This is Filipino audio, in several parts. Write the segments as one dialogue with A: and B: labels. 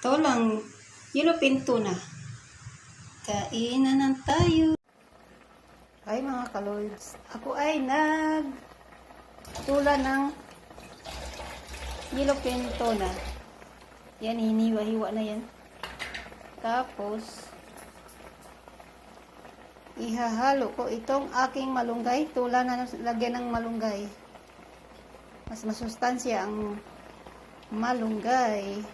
A: Ito lang, yellowfin tuna. Kainan na tayo. Ay mga kalords, ako ay tula ng yellowfin tuna. Yan, hiniwa-hiwa na yan. Tapos, ihahalo ko itong aking malunggay. Tula na lagyan ng malunggay. Mas masustansya ang malunggay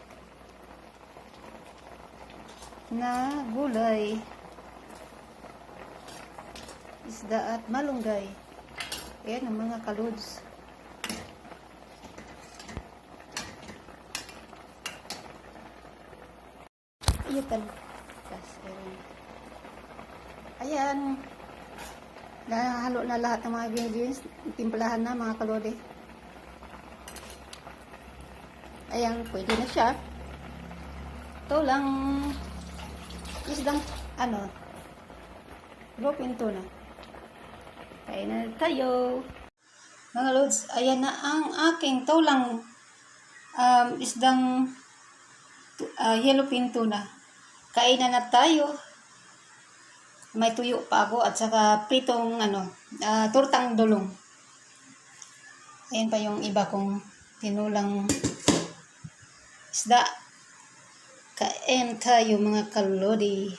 A: na gulay. Isda at malunggay. Ayan ang mga kalods. Ayan. Ayan. Nahalo na lahat ng mga ingredients. Timplahan na mga kalode. Ayan, pwede na siya. Ito lang isdang yellowfin tuna. Kain na tayo. Mga lods, ayan na ang aking tulang isdang yellowfin tuna. Kainan na tayo. May tuyo pa ako at saka pritong tortang dulong. Ayan pa yung iba kong tinulang isda. Kain tayo mga kalodi.